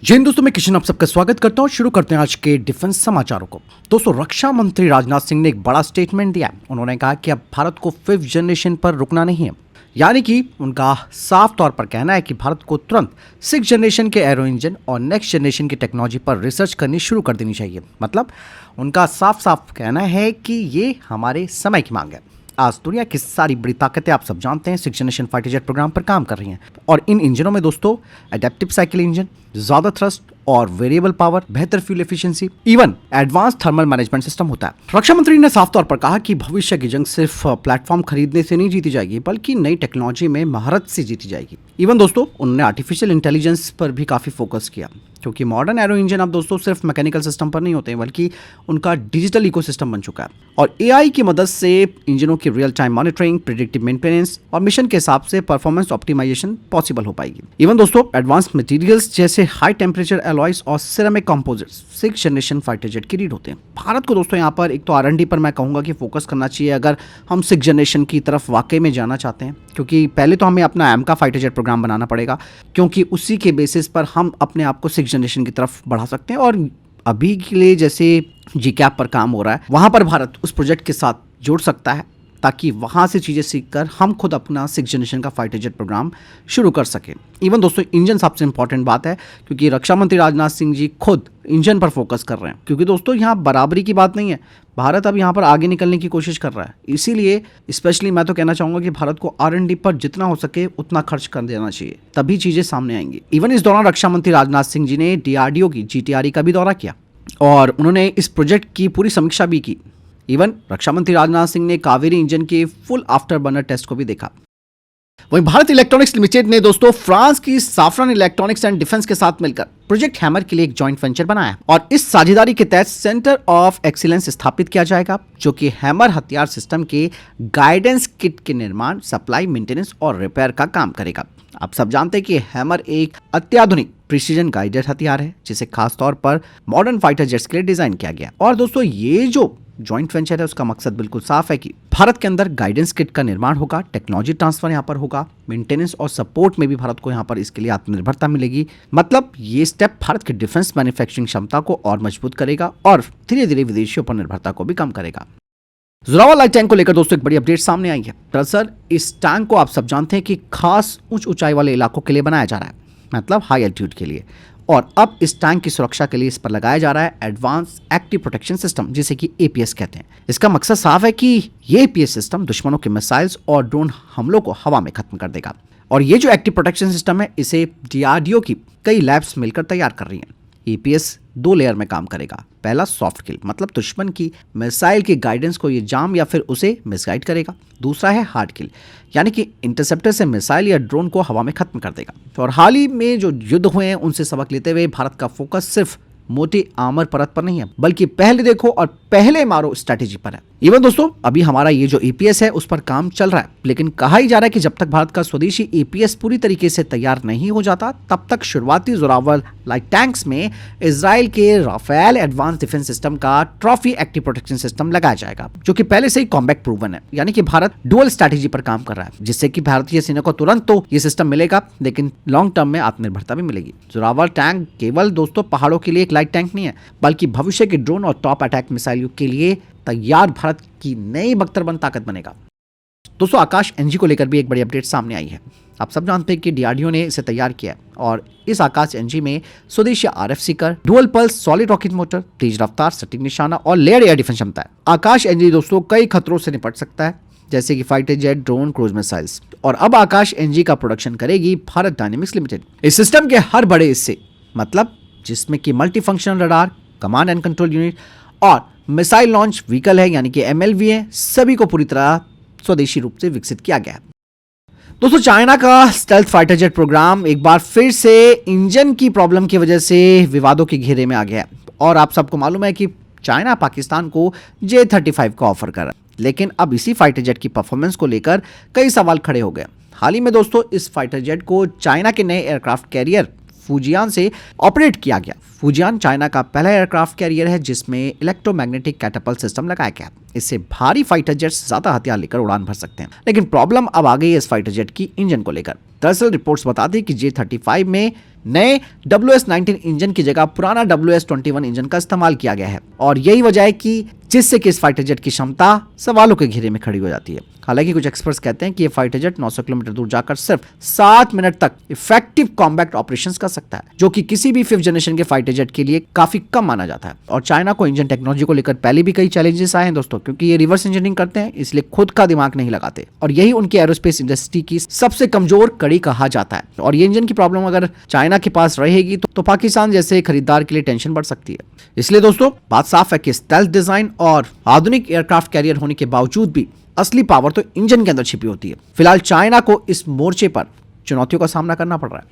जय हिंद दोस्तों, मैं किशन आप सबका स्वागत करता हूं। शुरू करते हैं आज के डिफेंस समाचारों को। दोस्तों, रक्षा मंत्री राजनाथ सिंह ने एक बड़ा स्टेटमेंट दिया है। उन्होंने कहा कि अब भारत को 5th जनरेशन पर रुकना नहीं है, यानी कि उनका साफ तौर पर कहना है कि भारत को तुरंत 6th जनरेशन के एरो इंजन और नेक्स्ट जनरेशन की टेक्नोलॉजी पर रिसर्च करनी शुरू कर देनी चाहिए। मतलब उनका साफ साफ कहना है कि ये हमारे समय की मांग है। आज दुनिया की सारी बड़ी ताकतें, आप सब जानते हैं, 6th generation fighter jet programme पर काम कर रही हैं और इन इंजनों में दोस्तों एडेप्टिव साइकिल इंजन, ज्यादा थ्रस्ट और वेरिएबल पावर, बेहतर fuel efficiency, even advance thermal management system होता है। रक्षा मंत्री ने साफ तौर पर कहा कि भविष्य की जंग सिर्फ प्लेटफॉर्म खरीदने से नहीं जीती जाएगी, बल्कि नई टेक्नोलॉजी में महारत से जीती जाएगी। इवन दोस्तों, उन्होंने आर्टिफिशियल इंटेलिजेंस पर भी काफी फोकस किया, क्योंकि मॉडर्न एरो इंजन अब दोस्तों सिर्फ मैकेनिकल सिस्टम पर नहीं होते हैं, बल्कि उनका डिजिटल इकोसिस्टम बन चुका है और एआई की मदद से इंजनों की real time monitoring, predictive maintenance और मिशन के हिसाब से परफॉर्मेंस ऑप्टिमाइजेशन पॉसिबल हो पाएगी। इवन दोस्तों, एडवांस मटेरियल्स जैसे हाई टेम्परेचर एलॉयज और ceramic composites 6th generation fighter jet की रीड होते हैं। भारत को दोस्तों यहाँ पर एक तो R&D पर मैं कहूँगा कि फोकस करना चाहिए अगर हम 6th जनरेशन की तरफ वाकई में जाना चाहते हैं, क्योंकि पहले तो हमें अपना एम का फाइटर जेट प्रोग्राम बनाना पड़ेगा, क्योंकि उसी के बेसिस पर हम अपने आप को 6th जनरेशन की तरफ बढ़ा सकते हैं। और अभी के लिए जैसे GCAP पर काम हो रहा है, वहाँ पर भारत उस प्रोजेक्ट के साथ जुड़ सकता है, ताकि वहाँ से चीज़ें सीखकर हम खुद अपना 6th जनरेशन का फाइटर जेट प्रोग्राम शुरू कर सकें। इवन दोस्तों, इंजन सबसे इंपॉर्टेंट बात है, क्योंकि रक्षा मंत्री राजनाथ सिंह जी खुद इंजन पर फोकस कर रहे हैं, क्योंकि दोस्तों यहाँ बराबरी की बात नहीं है। भारत अब यहाँ पर आगे निकलने की कोशिश कर रहा है, इसीलिए स्पेशली मैं तो कहना चाहूँगा कि भारत को R&D पर जितना हो सके उतना खर्च कर देना चाहिए, तभी चीज़ें सामने आएंगी। इवन इस दौरान रक्षा मंत्री राजनाथ सिंह जी ने DRDO की GTRE का भी दौरा किया और उन्होंने इस प्रोजेक्ट की पूरी समीक्षा भी की। इवन रक्षा मंत्री राजनाथ सिंह ने कावेरी इंजन के फुल आफ्टर बर्नर टेस्ट को भी देखा। वहीं भारत इलेक्ट्रॉनिक्स लिमिटेड ने दोस्तों फ्रांस की साफरन इलेक्ट्रॉनिक्स एंड डिफेंस के साथ मिलकर प्रोजेक्ट हैमर के लिए एक जॉइंट वेंचर बनाया और इस साझेदारी के तहत सेंटर ऑफ एक्सीलेंस स्थापित किया जाएगा, जो कि हैमर हथियार सिस्टम के गाइडेंस किट के निर्माण, सप्लाई, मेंटेनेंस और रिपेयर का काम करेगा। आप सब जानते हैं कि हैमर एक अत्याधुनिक प्रिसीजन गाइडेड हथियार है, जिसे खास तौर पर मॉडर्न फाइटर जेट्स के लिए डिजाइन किया गया। और दोस्तों, ये जो जॉइंट वेंचर है उसका मकसद बिल्कुल साफ है कि भारत के अंदर गाइडेंस किट का निर्माण होगा, टेक्नोलॉजी ट्रांसफर यहाँ पर होगा, मेंटेनेंस और सपोर्ट में भी भारत को यहाँ पर इसके लिए आत्मनिर्भरता मिलेगी। मतलब ये स्टेप भारत की डिफेंस मैन्युफैक्चरिंग क्षमता को और मजबूत करेगा और धीरे धीरे विदेशियों पर निर्भरता को भी कम करेगा। जोरावर लाइट टैंक को लेकर दोस्तों एक बड़ी अपडेट सामने आई है। दरअसल इस टैंक को आप सब जानते हैं कि खास उच्च ऊंचाई वाले इलाकों के लिए बनाया जा रहा है, मतलब हाई एल्टीट्यूड के लिए, और अब इस टैंक की सुरक्षा के लिए इस पर लगाया जा रहा है एडवांस एक्टिव प्रोटेक्शन सिस्टम, जिसे कि APS कहते हैं। इसका मकसद साफ है कि ये APS सिस्टम दुश्मनों के मिसाइल्स और ड्रोन हमलों को हवा में खत्म कर देगा। और ये जो एक्टिव प्रोटेक्शन सिस्टम है, इसे DRDO की कई लैब्स मिलकर तैयार कर रही हैं। APS 2 लेयर में काम करेगा। पहला सॉफ्ट किल, मतलब दुश्मन की मिसाइल के गाइडेंस को ये जाम या फिर उसे मिसगाइड करेगा। दूसरा है हार्ड किल, यानी कि इंटरसेप्टर से मिसाइल या ड्रोन को हवा में खत्म कर देगा। और हाल ही में जो युद्ध हुए हैं उनसे सबक लेते हुए भारत का फोकस सिर्फ मोटी आर्मर परत पर नहीं है, बल्कि पहले देखो और पहले मारो स्ट्रैटेजी पर है। इवन दोस्तों, अभी हमारा ये जो APS है उस पर काम चल रहा है, लेकिन कहा ही जा रहा है कि जब तक भारत का स्वदेशी APS पूरी तरीके से तैयार नहीं हो जाता, तब तक शुरुआती जोरावर लाइट टैंक्स में इजराइल के राफेल एडवांस डिफेंस सिस्टम का ट्रॉफी एक्टिव प्रोटेक्शन सिस्टम लगाया जाएगा, जो कि पहले से ही कॉम्बैट प्रूवन है। यानी कि भारत डुअल स्ट्रैटेजी पर काम कर रहा है, जिससे कि भारतीय सेना को तुरंत तो ये सिस्टम मिलेगा, लेकिन लॉन्ग टर्म में आत्मनिर्भरता भी मिलेगी। जोरावर टैंक केवल दोस्तों पहाड़ों के लिए एक लाइट टैंक नहीं है, बल्कि भविष्य के ड्रोन और टॉप अटैक मिसाइल युग के लिए तैयार भारत की नई बख्तरबंद ताकत बनेगा। दोस्तों, आकाश NG को लेकर भी एक बड़ी अपडेट सामने आई है। आप सब जानते हैं कि DRDO ने इसे तैयार किया है और इस आकाश NG में स्वदेशी RF seeker, dual pulse solid rocket motor, तेज रफ्तार, सटीक निशाना और लेयर एयर डिफेंस क्षमता है। आकाश NG दोस्तों कई खतरों से निपट सकता है, जैसे कि fighter jet, drone, cruise missiles. और अब आकाश NG का प्रोडक्शन करेगी भारत डायनेमिक्स लिमिटेड। इस सिस्टम के हर बड़े हिस्से, मतलब जिसमें कि multi functional radar, command and control unit और मिसाइल लॉन्च व्हीकल है, यानी कि MLV है, सभी को पूरी तरह स्वदेशी रूप से विकसित किया गया है। दोस्तों, चाइना का स्टेल्थ फाइटर जेट प्रोग्राम एक बार फिर से इंजन की प्रॉब्लम की वजह से विवादों के घेरे में आ गया है। और आप सबको मालूम है कि चाइना पाकिस्तान को J-35 का ऑफर कर रहा है, लेकिन अब इसी फाइटर जेट की परफॉर्मेंस को लेकर कई सवाल खड़े हो गए। हाल ही में दोस्तों इस फाइटर जेट को चाइना के नए एयरक्राफ्ट कैरियर फुजियान से ऑपरेट किया गया। फुजियान चाइना का पहला एयरक्राफ्ट कैरियर है जिसमें इलेक्ट्रोमैग्नेटिक कैटापल्ट सिस्टम लगाया गया। इससे भारी फाइटर जेट्स ज्यादा हथियार लेकर उड़ान भर सकते हैं। लेकिन प्रॉब्लम अब आ गई है इस फाइटर जेट की इंजन को लेकर। दरअसल रिपोर्ट्स बताती है कि J-35 में नए WS-19 इंजन की जगह पुराना WS-21 इंजन का इस्तेमाल किया गया है और यही वजह है कि जिससे कि इस फाइटर जेट की क्षमता सवालों के घेरे में खड़ी हो जाती है। हालांकि कुछ एक्सपर्ट्स कहते हैं कि ये फाइटर जेट 900 किलोमीटर दूर जाकर सिर्फ 7 मिनट तक इफेक्टिव कॉम्बैट ऑपरेशंस कर सकता है, जो कि किसी भी 5th जनरेशन के फाइटर जेट के लिए काफी कम माना जाता है। और चाइना को इंजन टेक्नोलॉजी को लेकर पहले भी कई चैलेंजेस आए हैं दोस्तों, क्योंकि ये रिवर्स इंजीनियरिंग करते हैं, इसलिए खुद का दिमाग नहीं लगाते और यही उनकी एरोस्पेस इंडस्ट्री की सबसे कमजोर कड़ी कहा जाता है। और ये इंजन की प्रॉब्लम अगर चाइना के पास रहेगी तो पाकिस्तान जैसे खरीदार के लिए टेंशन बढ़ सकती है। इसलिए दोस्तों बात साफ है कि स्टेल्थ डिजाइन और आधुनिक एयरक्राफ्ट कैरियर होने के बावजूद भी असली पावर तो इंजन के अंदर छिपी होती है। फिलहाल चाइना को इस मोर्चे पर चुनौतियों का सामना करना पड़ रहा है।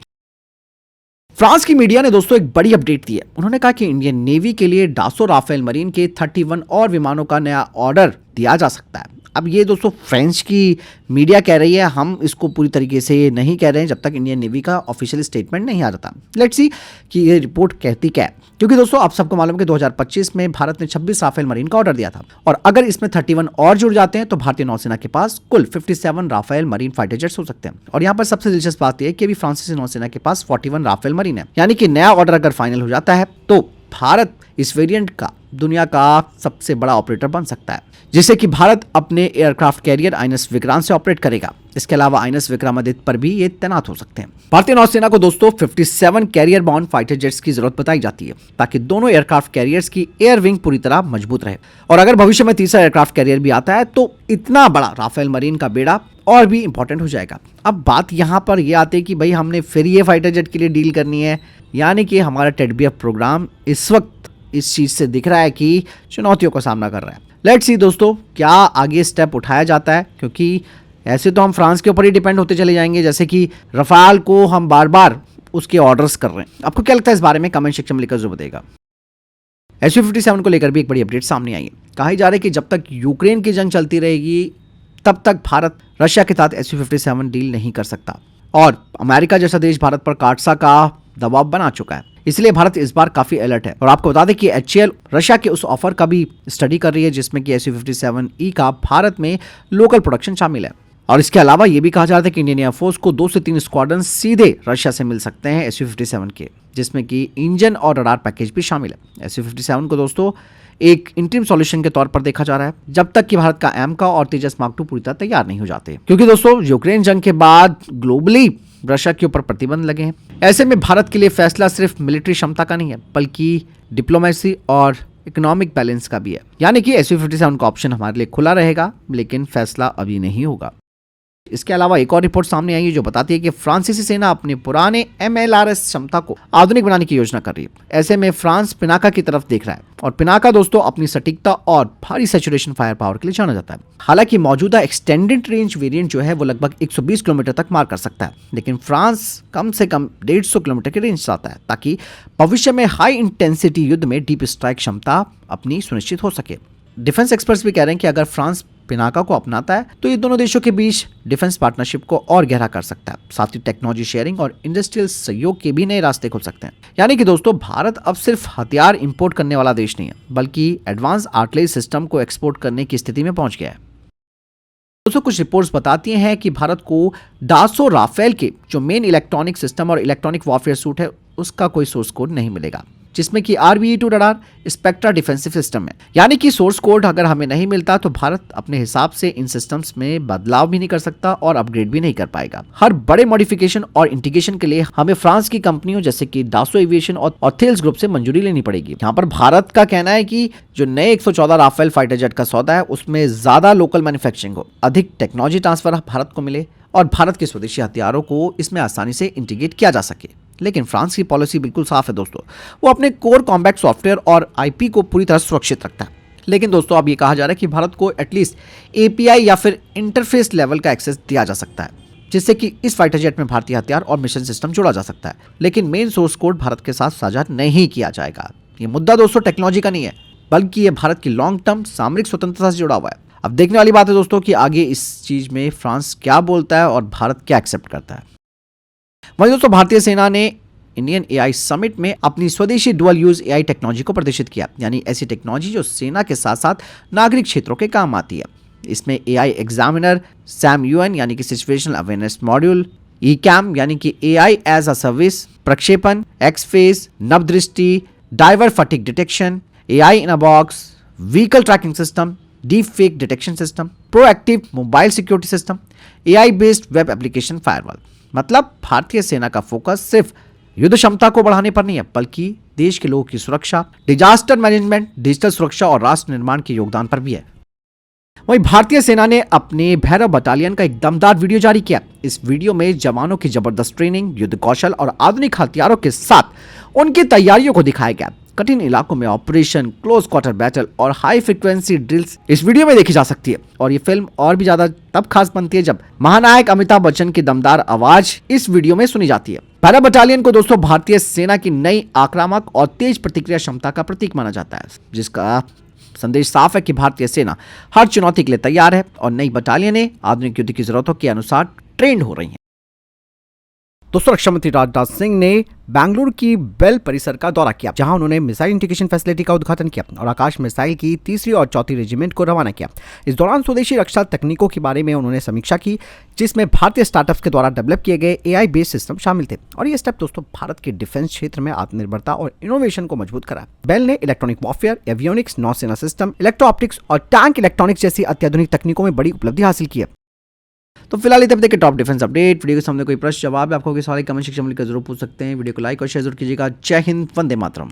फ्रांस की मीडिया ने दोस्तों एक बड़ी अपडेट दी है। उन्होंने कहा कि इंडियन नेवी के लिए डासो राफेल मरीन के 31 और विमानों का नया ऑर्डर दिया जा सकता है। अब ये दोस्तों फ्रेंच की मीडिया कह रही है, हम इसको पूरी तरीके से नहीं कह रहे हैं जब तक इंडियन नेवी का ऑफिशियल स्टेटमेंट नहीं आ जाता। लेट्स सी कि ये रिपोर्ट कहती क्या है, क्योंकि दोस्तों आप सबको मालूम है कि 2025 में भारत ने 26 राफेल मरीन का ऑर्डर दिया था और अगर इसमें 31 और जुड़ जाते हैं तो भारतीय नौसेना के पास कुल 57 राफेल मरीन फाइटर जेट्स हो सकते हैं। और यहाँ पर सबसे दिलचस्प बात यह है कि अभी फ्रांसीसी नौसेना के पास 41 राफेल मरीन है, यानी कि नया ऑर्डर अगर फाइनल हो जाता है तो भारत इस वेरिएंट का दुनिया का सबसे बड़ा ऑपरेटर बन सकता है, जिससे कि भारत अपने एयरक्राफ्ट कैरियर आईएनएस विक्रांत से ऑपरेट करेगा। इसके अलावा आईएनएस विक्रमादित्य पर भी ये तैनात हो सकते हैं। भारतीय नौसेना को दोस्तों 57 कैरियर बाउंड फाइटर जेट्स की जरूरत बताई जाती है ताकि दोनों एयरक्राफ्ट कैरियर्स की एयर विंग पूरी तरह मजबूत रहे। और अगर भविष्य में तीसरा एयरक्राफ्ट कैरियर भी आता है तो इतना बड़ा राफेल मरीन का बेड़ा और भी इंपॉर्टेंट हो जाएगा। अब बात यहाँ पर यह आती है कि भाई हमने फिर ये फाइटर जेट के लिए डील करनी है, यानी कि हमारा टेडबीएफ प्रोग्राम इस वक्त इस चीज से दिख रहा है कि चुनौतियों का सामना कर रहा है। लेट्स सी दोस्तों क्या आगे स्टेप उठाया जाता है, क्योंकि ऐसे तो हम फ्रांस के ऊपर ही डिपेंड होते चले जाएंगे, जैसे कि रफाल को हम बार बार उसके ऑर्डर्स कर रहे हैं। आपको क्या लगता है इस बारे में कमेंट सेक्शन में लिखकर जरूर बताइएगा। Su-57 को लेकर भी एक बड़ी अपडेट सामने आई है। कहा जा रहा है कि जब तक यूक्रेन की जंग चलती रहेगी तब तक भारत रशिया के साथ Su-57 डील नहीं कर सकता और अमेरिका जैसा देश भारत पर काटसा का दबाव बना चुका है, इसलिए भारत इस बार काफी अलर्ट है। और आपको बता दें कि HAL रशिया के उस ऑफर का भी स्टडी कर रही है जिसमें कि Su-57E का भारत में लोकल प्रोडक्शन शामिल है। और इसके अलावा यह भी कहा जा रहा था कि इंडियन एयरफोर्स को 2 से 3 स्क्वाड्रन सीधे रशिया से मिल सकते हैं Su-57 के, जिसमें कि इंजन और रडार पैकेज भी शामिल है। Su-57 को दोस्तों एक इंटरिम सॉल्यूशन के तौर पर देखा जा रहा है जब तक कि भारत का एमका और तेजस मार्क 2 पूरी तरह तैयार नहीं हो जाते, क्योंकि दोस्तों यूक्रेन जंग के बाद ग्लोबली रशिया के ऊपर प्रतिबंध लगे हैं। ऐसे में भारत के लिए फैसला सिर्फ मिलिट्री क्षमता का नहीं है बल्कि डिप्लोमेसी और इकोनॉमिक बैलेंस का भी है, यानी कि Su-57 का ऑप्शन हमारे लिए खुला रहेगा, लेकिन फैसला अभी नहीं होगा। इसके अलावा एक और रिपोर्ट सामने आई है जो बताती है कि फ्रांसीसी सेना अपने पुराने MLRS क्षमता को आधुनिक बनाने की योजना कर रही है। ऐसे में फ्रांस पिनाका की तरफ देख रहा है और पिनाका दोस्तों अपनी सटीकता और भारी सैचुरेशन फायर पावर के लिए जाना जाता है। हालांकि मौजूदा एक्सटेंडेड रेंज वेरिएंट जो है वो लगभग 120 किलोमीटर तक मार कर सकता है, लेकिन फ्रांस कम से कम 150 किलोमीटर के रेंज चाहता है ताकि भविष्य में हाई इंटेंसिटी युद्ध में डीप स्ट्राइक क्षमता अपनी सुनिश्चित हो सके। डिफेंस एक्सपर्ट्स भी कह रहे हैं कि अगर फ्रांस पिनाका को अपनाता है तो ये दोनों देशों के बीच डिफेंस पार्टनरशिप को और गहरा कर सकता है, साथ ही टेक्नोलॉजी शेयरिंग और इंडस्ट्रियल सहयोग के भी नए रास्ते खुल सकते हैं। यानी कि दोस्तों भारत अब सिर्फ हथियार इंपोर्ट करने वाला देश नहीं है बल्कि एडवांस आर्टिलरी सिस्टम को एक्सपोर्ट करने की स्थिति में पहुंच गया है। दोस्तों कुछ रिपोर्ट्स बताती हैं कि भारत को डासो राफेल के जो मेन इलेक्ट्रॉनिक सिस्टम और इलेक्ट्रॉनिक वॉरफेयर सूट है उसका कोई सोर्स कोड नहीं मिलेगा, जिसमें कि RBE-2 radar spectra defensive system है। यानी कि सोर्स कोड अगर हमें नहीं मिलता तो भारत अपने हिसाब से इन सिस्टम्स में बदलाव भी नहीं कर सकता और अपग्रेड भी नहीं कर पाएगा। हर बड़े मॉडिफिकेशन और इंटीग्रेशन के लिए हमें फ्रांस की कंपनियों जैसे कि डासो एविएशन और थेल्स ग्रुप से मंजूरी लेनी पड़ेगी। यहाँ पर भारत का कहना है कि जो नए 114 राफेल फाइटर जेट का सौदा है उसमें ज्यादा लोकल मैन्युफैक्चरिंग हो, अधिक टेक्नोलॉजी ट्रांसफर भारत को मिले और भारत के स्वदेशी हथियारों को इसमें आसानी से इंटीग्रेट किया जा सके। लेकिन फ्रांस की पॉलिसी बिल्कुल साफ है दोस्तों, वो अपने कोर कॉम्बैट सॉफ्टवेयर और IP को पूरी तरह सुरक्षित रखता है। लेकिन दोस्तों अब ये कहा जा रहा है कि भारत को एटलीस्ट API या फिर इंटरफेस लेवल का एक्सेस दिया जा सकता है, जिससे कि इस फाइटर जेट में भारतीय हथियार और मिशन सिस्टम जोड़ा जा सकता है, लेकिन मेन सोर्स कोड भारत के साथ साझा नहीं किया जाएगा। ये मुद्दा दोस्तों टेक्नोलॉजी का नहीं है बल्कि ये भारत की लॉन्ग टर्म सामरिक स्वतंत्रता से जुड़ा हुआ है। अब देखने वाली बात है दोस्तों कि आगे इस चीज में फ्रांस क्या बोलता है और भारत क्या एक्सेप्ट करता है। वहीं दोस्तों भारतीय सेना ने इंडियन AI समिट में अपनी स्वदेशी डुअल यूज AI टेक्नोलॉजी को प्रदर्शित किया, यानी ऐसी टेक्नोलॉजी जो सेना के साथ साथ नागरिक क्षेत्रों के काम आती है। इसमें AI एग्जामिनर, SAM-UN यानी कि situational awareness module, E cam यानी कि AI as a service, Prakshepan, X face, Navdrishti, driver fatigue detection, AI in a box, vehicle tracking system, deep fake detection system, proactive mobile security system, AI based web application firewall. मतलब भारतीय सेना का focus सिर्फ युद्ध क्षमता को बढ़ाने पर नहीं है, बल्कि देश के लोगों की सुरक्षा, डिजास्टर मैनेजमेंट, डिजिटल सुरक्षा और राष्ट्र निर्माण के योगदान पर भी है। वहीं भारतीय सेना ने अपने भैरव बटालियन का एक दमदार वीडियो जारी किया। इस वीडियो में जवानों की जबरदस्त ट्रेनिंग, युद्ध कौशल और आधुनिक हथियारों के साथ उनकी तैयारियों को दिखाया गया। कठिन इलाकों में ऑपरेशन, क्लोज क्वार्टर बैटल और हाई फ्रीक्वेंसी ड्रिल्स इस वीडियो में देखी जा सकती है। और ये फिल्म और भी ज्यादा तब खास बनती है जब महानायक अमिताभ बच्चन की दमदार आवाज इस वीडियो में सुनी जाती है। भैरव बटालियन को दोस्तों भारतीय सेना की नई आक्रामक और तेज प्रतिक्रिया क्षमता का प्रतीक माना जाता है, जिसका संदेश साफ है कि भारतीय सेना हर चुनौती के लिए तैयार है और नई बटालियनें आधुनिक युद्ध की जरूरतों के अनुसार ट्रेंड हो रही हैं। दोस्तों, रक्षा मंत्री राजनाथ सिंह ने बेंगलुरु की बेल परिसर का दौरा किया, जहां उन्होंने मिसाइल इंटीग्रेशन फैसिलिटी का उद्घाटन किया और आकाश मिसाइल की 3री और 4थी रेजिमेंट को रवाना किया। इस दौरान स्वदेशी रक्षा तकनीकों के बारे में उन्होंने समीक्षा की, जिसमें भारतीय स्टार्टअप्स के द्वारा डेवलप किए गए AI बेस्ड सिस्टम शामिल थे। और ये स्टेप दोस्तों भारत के डिफेंस क्षेत्र में आत्मनिर्भरता और इनोवेशन को मजबूत करा। बेल ने इलेक्ट्रॉनिक वॉरफेयर, एवियोनिक्स, नौसेना सिस्टम, इलेक्ट्रो ऑप्टिक्स और टैंक इलेक्ट्रॉनिक्स जैसी अत्याधुनिक तकनीकों में बड़ी उपलब्धि हासिल की है। तो फिलहाल तब तक के टॉप डिफेंस अपडेट। वीडियो के सामने कोई प्रश्न जवाब है आपको, सवाल कमेंट सेक्शन में लिखकर जरूर पूछ सकते हैं। वीडियो को लाइक और शेयर जरूर कीजिएगा। जय हिंद, वंदे मातरम।